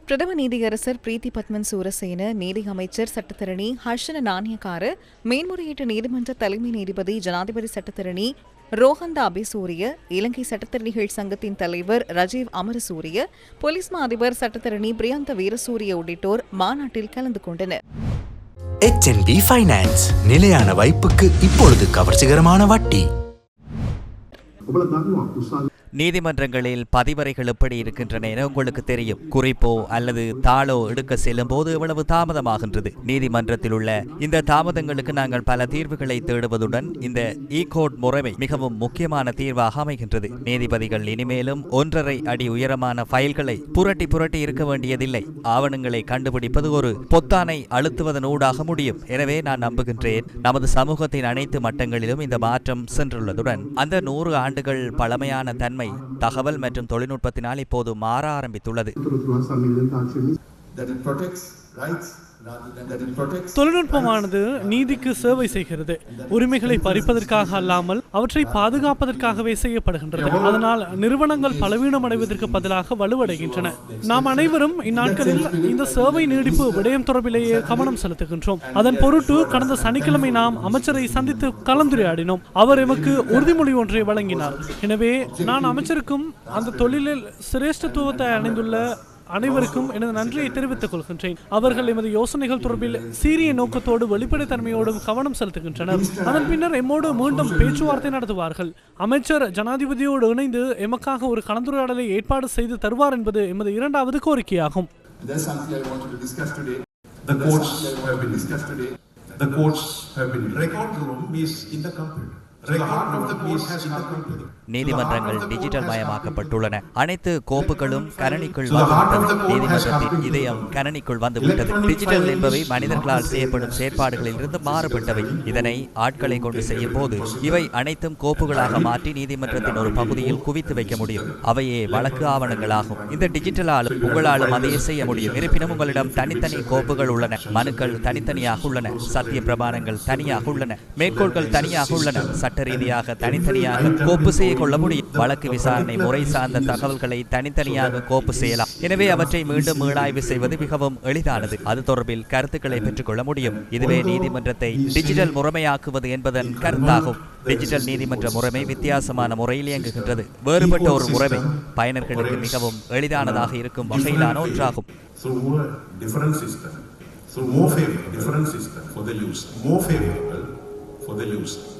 பிரதம நீதியரசர் பிரீத்தி பத்மன் சூரசேன, நீதி அமைச்சர் சட்டத்தரணி ஹர்ஷன நாணயக்கார, மேன்முறையீட்டு நீதிமன்ற தலைமை நீதிபதி ஜனாதிபதி சட்டத்தரணி ரோஹந்த அபிசூரிய, இலங்கை சட்டத்தரணிகள் சங்கத்தின் தலைவர் ரஜீவ் அமரசூரிய, போலீஸ் மா அதிபர் சட்டத்தரணி பிரியந்த வீரசூரிய உள்ளிட்டோர் மாநாட்டில் கலந்து கொண்டனர். HNB ஃபைனான்ஸ், நிலையான வைப்புக்கு இப்பொழுது கவர்ச்சிகரமான வட்டி. நீதிமன்றங்களில் பதிவறைகள் எப்படி இருக்கின்றன என உங்களுக்கு தெரியும். குறிப்போ அல்லது தாளோ எடுக்க செல்லும் போது எவ்வளவு தாமதமாகின்றது. நீதிமன்றத்தில் உள்ள இந்த தாமதங்களுக்கு நாங்கள் பல தீர்வுகளை தேடுவதுடன் இந்த கோர்ட் முறைமை மிகவும் முக்கியமான தீர்வாக அமைகின்றது. நீதிபதிகள் இனிமேலும் 1.5 அடி உயரமான ஃபைல்களை புரட்டி இருக்க வேண்டியதில்லை. ஆவணங்களை கண்டுபிடிப்பது ஒரு பொத்தானை அழுத்துவதன் ஊடாக முடியும். எனவே நான் நம்புகின்றேன் நமது சமூகத்தின் அனைத்து மட்டங்களிலும் இந்த மாற்றம் சென்றுள்ளதுடன் அந்த 100 ஆண்டுகள் பழமையான தன்மை தகவல் மற்றும் தொழில்நுட்பத்தினால் இப்போது மாற ஆரம்பித்துள்ளது. தொழில்நுட்பமானது நீதிக்கு சேவை செய்கிறது. உரிமைகளை பறிப்பதற்காக அல்லாமல் அவற்றை பாதுகாப்பதற்காகவே செய்யப்படுகின்றது. அதனால் நிறுவனங்கள் பலவீனம் அடைவதற்கு பதிலாக வலுவடைகின்றன. நாம் அனைவரும் இந்நாட்களில் இந்த சேவை நீடிப்பு விடயம் தொடர்பிலேயே கவனம் செலுத்துகின்றோம். அதன் பொருட்டு கடந்த சனிக்கிழமை நாம் அமைச்சரை சந்தித்து கலந்துரையாடினோம். அவர் எமக்கு உறுதிமொழி ஒன்றை வழங்கினார். எனவே நான் அமைச்சருக்கும் அந்த தொழிலில் சிரேஷ்டத்துவத்தை அடைந்துள்ள அனைவருக்கும் எனது நன்றியை தெரிவித்துக் கொள்கின்றேன். அவர்கள் எமது யோசனைகள் தொடர்பில் சீரிய நோக்கத்தோடு வெளிப்படைத்தன்மையோடும் கவனம் செலுத்துகின்றனர். அதன் பின்னர் எம்மோடு மீண்டும் பேச்சுவார்த்தை நடத்துவார்கள். அமைச்சர் ஜனாதிபதியோடு இணைந்து எமக்காக ஒரு கலந்துரையாடலை ஏற்பாடு செய்து தருவார் என்பது எமது 2வது கோரிக்கையாகும். நீதிமன்றங்கள் டிஜிட்டல் மயமாக்கப்பட்டுள்ளன. அனைத்து கோப்புகளும் கணனிக்குள் வந்துவிட்டது. நீதிமன்றத்தின் இதயம் கணனிக்குள் வந்துவிட்டது. டிஜிட்டல் என்பவை மனிதர்களால் செய்யப்படும் செயற்பாடுகளில் இருந்து மாறுபட்டவை. இதனை ஆட்களை கொண்டு செய்யும் போது இவை அனைத்தும் கோப்புகளாக மாற்றி நீதிமன்றத்தின் ஒரு பகுதியில் குவித்து வைக்க முடியும். அவையே வழக்கு ஆவணங்களாகும். இந்த டிஜிட்டலாலும் உங்களாலும் அதையே செய்ய முடியும். இருப்பினும் உங்களிடம் தனித்தனி கோப்புகள் உள்ளன. மனுக்கள் தனித்தனியாக உள்ளன. சத்திய பிரமாணங்கள் தனியாக உள்ளன. மேற்கோள்கள் தனியாக உள்ளன. சட்ட ரீதியாக தனித்தனியாக கோப்பு செய்ய கொள்ள முடியும். வழக்கு விசாரணை முறை சார்ந்த தகவல்களை தனித்தனியாக கோப்பு செய்யலாம். எனவே அவற்றை மீண்டும் மீளாய்வு செய்வது மிகவும் எளிதானது. அது தொடர்பில் கருத்துக்களை பெற்றுக் கொள்ள முடியும். இதுவே நீதிமன்றத்தை டிஜிட்டல் முறைமையாக்குவது என்பதன் கருத்தாகும். டிஜிட்டல் நீதிமன்ற முறைமை வித்தியாசமான முறையில் இயங்குகின்றது. வேறுபட்ட ஒரு முறைமை பயனர்களுக்கு மிகவும் எளிதானதாக இருக்கும் வகையிலான ஒன்றாகும். So more favorable for the user.